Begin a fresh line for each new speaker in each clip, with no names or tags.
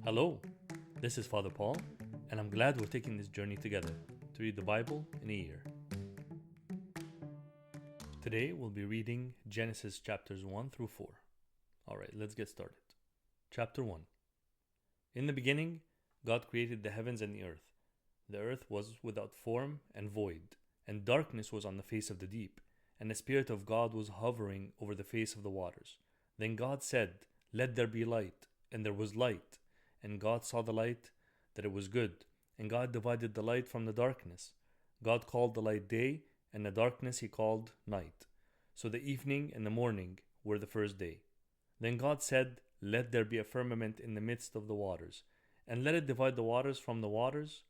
Hello, this is Father Paul, and I'm glad we're taking this journey together to read the Bible in a year. Today we'll be reading Genesis chapters 1 through 4. Alright, let's get started. Chapter 1. In the beginning, God created the heavens and the earth. The earth was without form and void, and darkness was on the face of the deep, and the Spirit of God was hovering over the face of the waters. Then God said, "Let there be light," and there was light. And God saw the light, that it was good. And God divided the light from the darkness. God called the light day, and the darkness he called night. So the evening and the morning were the first day. Then God said, "Let there be a firmament in the midst of the waters, and let it divide the waters from the waters."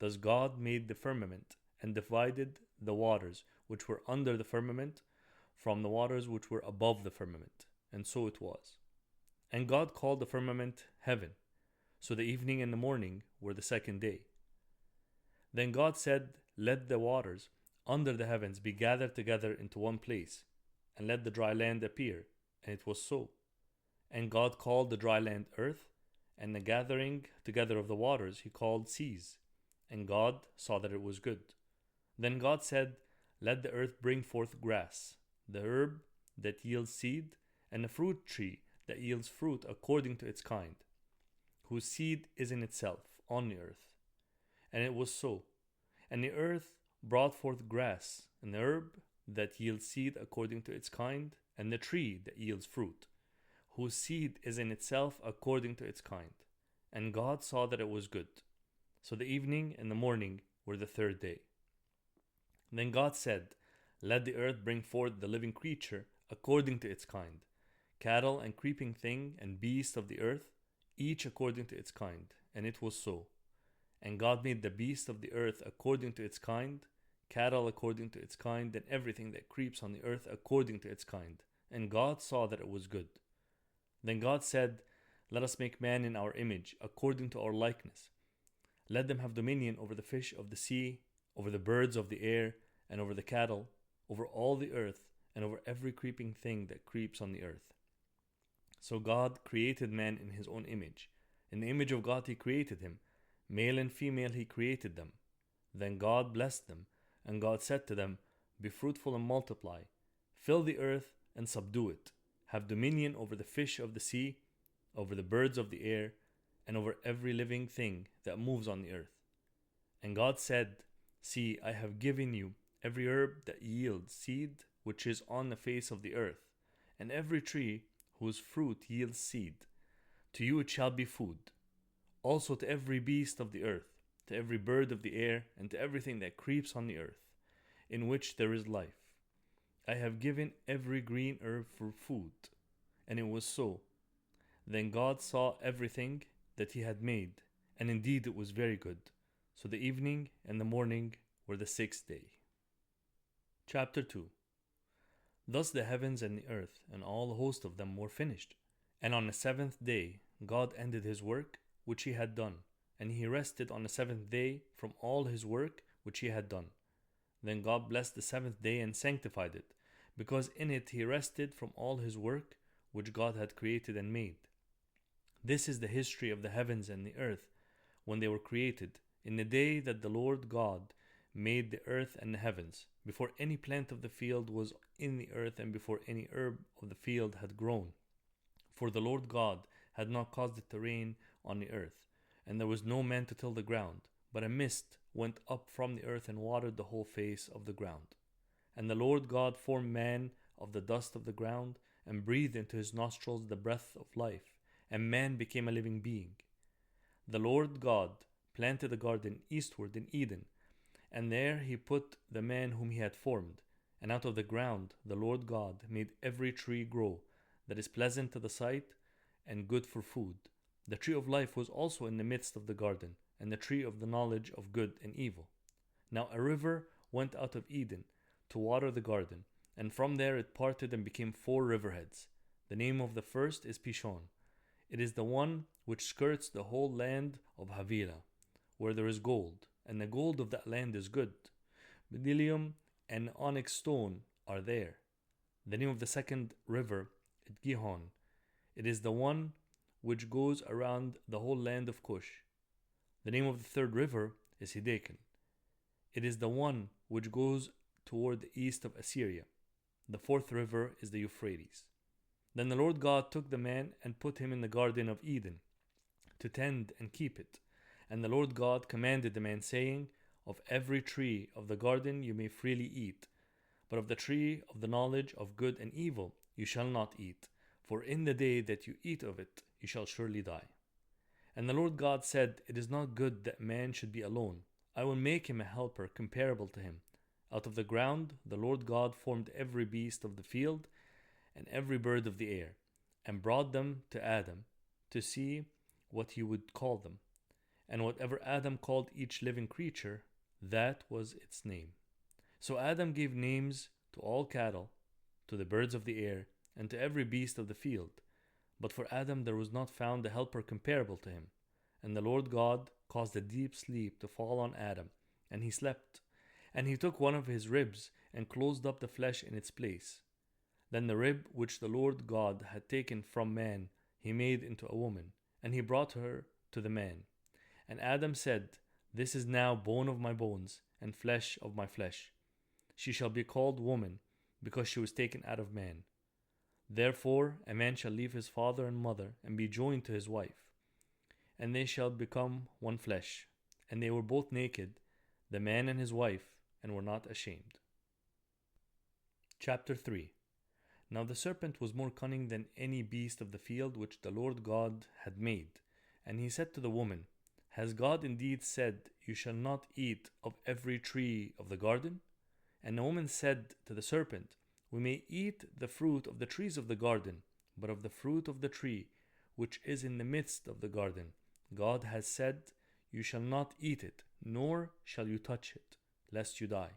Thus God made the firmament, and divided the waters which were under the firmament from the waters which were above the firmament. And so it was. And God called the firmament heaven. So the evening and the morning were the second day. Then God said, "Let the waters under the heavens be gathered together into one place, and let the dry land appear." And it was so. And God called the dry land earth, and the gathering together of the waters he called seas. And God saw that it was good. Then God said, "Let the earth bring forth grass, the herb that yields seed, and the fruit tree that yields fruit according to its kind, whose seed is in itself on the earth." And it was so. And the earth brought forth grass, and the herb that yields seed according to its kind, and the tree that yields fruit, whose seed is in itself according to its kind. And God saw that it was good. So the evening and the morning were the third day. Then God said, "Let the earth bring forth the living creature according to its kind, cattle and creeping thing and beast of the earth, each according to its kind." And it was so. And God made the beast of the earth according to its kind, cattle according to its kind, and everything that creeps on the earth according to its kind. And God saw that it was good. Then God said, "Let us make man in our image, according to our likeness. Let them have dominion over the fish of the sea, over the birds of the air, and over the cattle, over all the earth, and over every creeping thing that creeps on the earth." So God created man in his own image. In the image of God he created him. Male and female he created them. Then God blessed them, and God said to them, "Be fruitful and multiply. Fill the earth and subdue it. Have dominion over the fish of the sea, over the birds of the air, and over every living thing that moves on the earth." And God said, "See, I have given you every herb that yields seed which is on the face of the earth, and every tree whose fruit yields seed. To you it shall be food. Also to every beast of the earth, to every bird of the air, and to everything that creeps on the earth, in which there is life. I have given every green herb for food." And it was so. Then God saw everything that he had made, and indeed it was very good. So the evening and the morning were the sixth day. Chapter 2. Thus the heavens and the earth and all the host of them were finished. And on the seventh day God ended his work which he had done, and he rested on the seventh day from all his work which he had done. Then God blessed the seventh day and sanctified it, because in it he rested from all his work which God had created and made. This is the history of the heavens and the earth when they were created, in the day that the Lord God made the earth and the heavens, before any plant of the field was in the earth, and before any herb of the field had grown. For the Lord God had not caused it to rain on the earth, and there was no man to till the ground, but a mist went up from the earth and watered the whole face of the ground. And the Lord God formed man of the dust of the ground, and breathed into his nostrils the breath of life, and man became a living being. The Lord God planted a garden eastward in Eden, and there he put the man whom he had formed. And out of the ground the Lord God made every tree grow that is pleasant to the sight and good for food. The tree of life was also in the midst of the garden, and the tree of the knowledge of good and evil. Now a river went out of Eden to water the garden, and from there it parted and became 4 riverheads. The name of the first is Pishon. It is the one which skirts the whole land of Havilah, where there is gold, and the gold of that land is good. Bdellium and onyx stone are there. The name of the second river is Gihon. It is the one which goes around the whole land of Cush. The name of the third river is Hiddekel. It is the one which goes toward the east of Assyria. The fourth river is the Euphrates. Then the Lord God took the man and put him in the Garden of Eden to tend and keep it. And the Lord God commanded the man, saying, Of every tree of the garden you may freely eat, but of the tree of the knowledge of good and evil you shall not eat, for in the day that you eat of it you shall surely die. And the Lord God said, It is not good that man should be alone. I will make him a helper comparable to him. Out of the ground the Lord God formed every beast of the field and every bird of the air, and brought them to Adam to see what he would call them. And whatever Adam called each living creature, that was its name. So Adam gave names to all cattle, to the birds of the air, and to every beast of the field. But for Adam there was not found a helper comparable to him. And the Lord God caused a deep sleep to fall on Adam, and he slept. And he took one of his ribs and closed up the flesh in its place. Then the rib which the Lord God had taken from man he made into a woman, and he brought her to the man. And Adam said, This is now bone of my bones, and flesh of my flesh. She shall be called woman, because she was taken out of man. Therefore a man shall leave his father and mother, and be joined to his wife, and they shall become one flesh. And they were both naked, the man and his wife, and were not ashamed. Chapter 3. Now the serpent was more cunning than any beast of the field which the Lord God had made. And he said to the woman, Has God indeed said, You shall not eat of every tree of the garden? And the woman said to the serpent, We may eat the fruit of the trees of the garden, but of the fruit of the tree which is in the midst of the garden, God has said, You shall not eat it, nor shall you touch it, lest you die.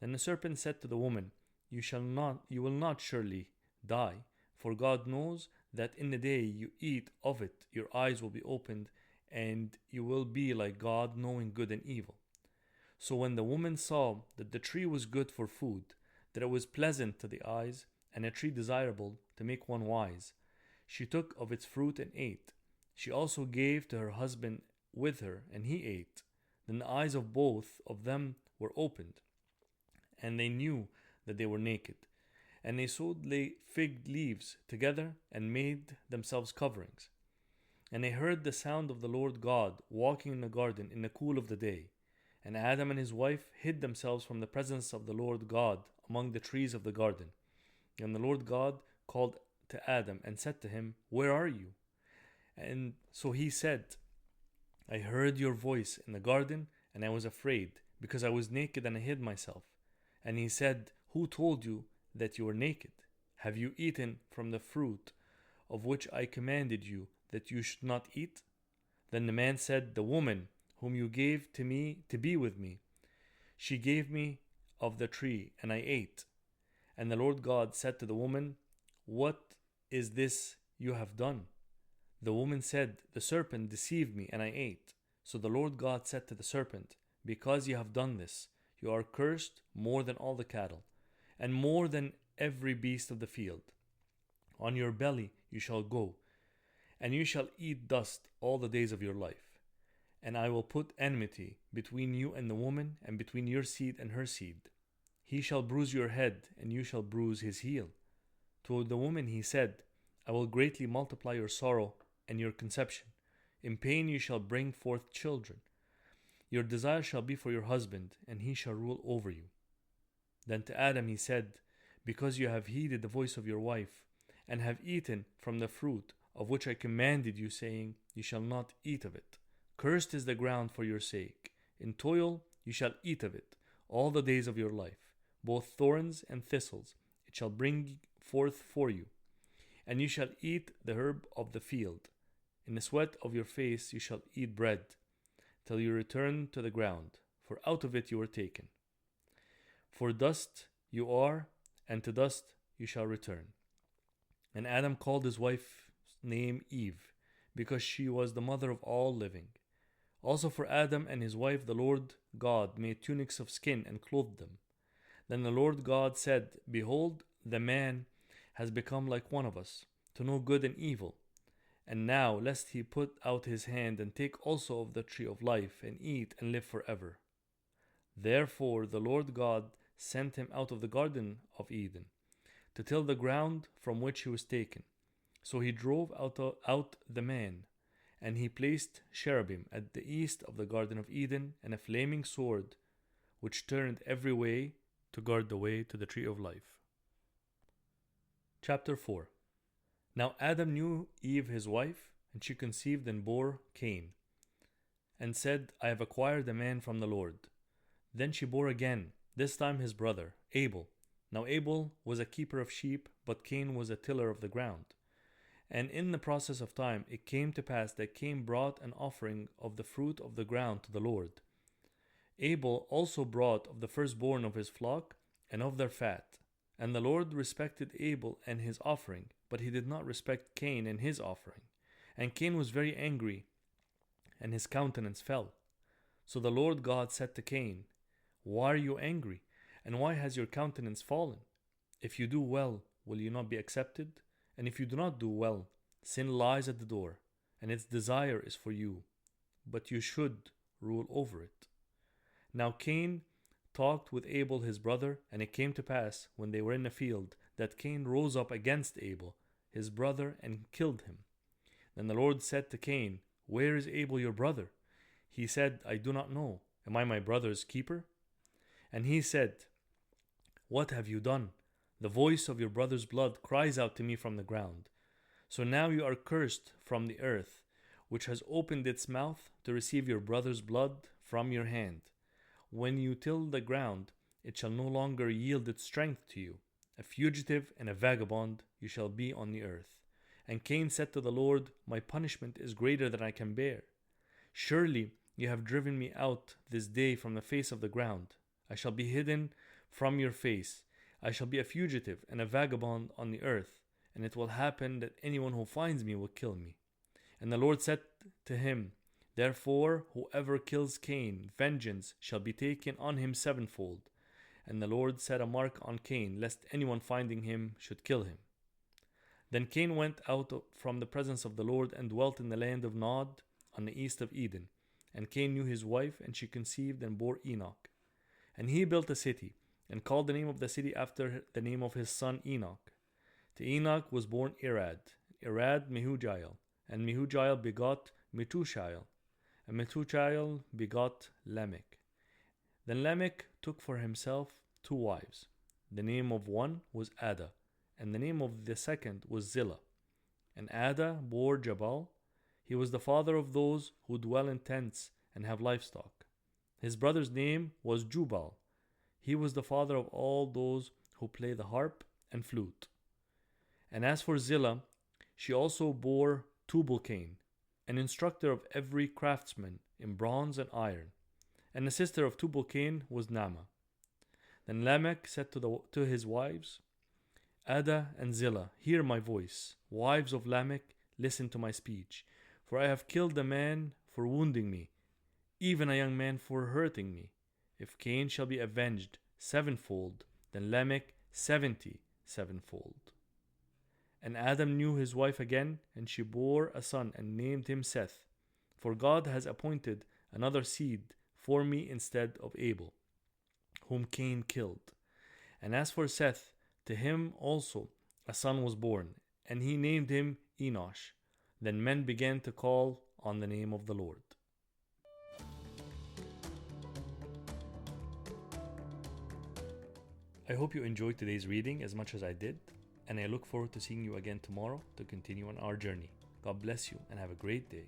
Then the serpent said to the woman, You will not surely die, for God knows that in the day you eat of it, your eyes will be opened, and you will be like God, knowing good and evil. So when the woman saw that the tree was good for food, that it was pleasant to the eyes, and a tree desirable to make one wise, she took of its fruit and ate. She also gave to her husband with her, and he ate. Then the eyes of both of them were opened, and they knew that they were naked. And they sewed fig leaves together and made themselves coverings. And they heard the sound of the Lord God walking in the garden in the cool of the day. And Adam and his wife hid themselves from the presence of the Lord God among the trees of the garden. And the Lord God called to Adam and said to him, Where are you? And so he said, I heard your voice in the garden, and I was afraid, because I was naked and I hid myself. And he said, Who told you that you were naked? Have you eaten from the fruit of which I commanded you that you should not eat? Then the man said, The woman whom you gave to me to be with me, she gave me of the tree, and I ate. And the Lord God said to the woman, What is this you have done? The woman said, The serpent deceived me, and I ate. So the Lord God said to the serpent, Because you have done this, you are cursed more than all the cattle, and more than every beast of the field. On your belly you shall go, and you shall eat dust all the days of your life. And I will put enmity between you and the woman, and between your seed and her seed. He shall bruise your head, and you shall bruise his heel. To the woman he said, I will greatly multiply your sorrow and your conception. In pain you shall bring forth children. Your desire shall be for your husband, and he shall rule over you. Then to Adam he said, Because you have heeded the voice of your wife, and have eaten from the fruit of which I commanded you, saying, You shall not eat of it. Cursed is the ground for your sake. In toil you shall eat of it all the days of your life. Both thorns and thistles it shall bring forth for you. And you shall eat the herb of the field. In the sweat of your face you shall eat bread, till you return to the ground, for out of it you were taken. For dust you are, and to dust you shall return. And Adam called his wife's name Eve, because she was the mother of all living. Also for Adam and his wife the Lord God made tunics of skin and clothed them. Then the Lord God said, Behold, the man has become like one of us, to know good and evil. And now, lest he put out his hand and take also of the tree of life, and eat and live forever. Therefore the Lord God sent him out of the garden of Eden, to till the ground from which he was taken. So he drove out the man, and he placed cherubim at the east of the garden of Eden, and a flaming sword, which turned every way to guard the way to the tree of life. Chapter 4. Now Adam knew Eve his wife, and she conceived and bore Cain, and said, I have acquired a man from the Lord. Then she bore again, this time his brother, Abel. Now Abel was a keeper of sheep, but Cain was a tiller of the ground. And in the process of time it came to pass that Cain brought an offering of the fruit of the ground to the Lord. Abel also brought of the firstborn of his flock and of their fat. And the Lord respected Abel and his offering, but he did not respect Cain and his offering. And Cain was very angry, and his countenance fell. So the Lord God said to Cain, Why are you angry, and why has your countenance fallen? If you do well, will you not be accepted? And if you do not do well, sin lies at the door, and its desire is for you, but you should rule over it. Now Cain talked with Abel his brother, and it came to pass, when they were in the field, that Cain rose up against Abel his brother, and killed him. Then the Lord said to Cain, Where is Abel your brother? He said, I do not know. Am I my brother's keeper? And he said, What have you done? The voice of your brother's blood cries out to me from the ground. So now you are cursed from the earth, which has opened its mouth to receive your brother's blood from your hand. When you till the ground, it shall no longer yield its strength to you. A fugitive and a vagabond you shall be on the earth. And Cain said to the Lord, My punishment is greater than I can bear. Surely you have driven me out this day from the face of the ground. I shall be hidden from your face. I shall be a fugitive and a vagabond on the earth, and it will happen that anyone who finds me will kill me. And the Lord said to him, Therefore, whoever kills Cain, vengeance shall be taken on him sevenfold. And the Lord set a mark on Cain, lest anyone finding him should kill him. Then Cain went out from the presence of the Lord and dwelt in the land of Nod on the east of Eden. And Cain knew his wife, and she conceived and bore Enoch. And he built a city, and called the name of the city after the name of his son Enoch. To Enoch was born Irad, Irad Mehujael, and Mehujael begot Methushael, and Methushael begot Lamech. Then Lamech took for himself 2 wives. The name of one was Ada, and the name of the second was Zillah. And Ada bore Jabal. He was the father of those who dwell in tents and have livestock. His brother's name was Jubal. He was the father of all those who play the harp and flute. And as for Zillah, she also bore Tubal-Cain, an instructor of every craftsman in bronze and iron. And the sister of Tubal-Cain was Naamah. Then Lamech said to his wives, Ada and Zillah, hear my voice. Wives of Lamech, listen to my speech. For I have killed a man for wounding me, even a young man for hurting me. If Cain shall be avenged sevenfold, then Lamech 77-fold. And Adam knew his wife again, and she bore a son and named him Seth. For God has appointed another seed for me instead of Abel, whom Cain killed. And as for Seth, to him also a son was born, and he named him Enosh. Then men began to call on the name of the Lord. I hope you enjoyed today's reading as much as I did, and I look forward to seeing you again tomorrow to continue on our journey. God bless you and have a great day.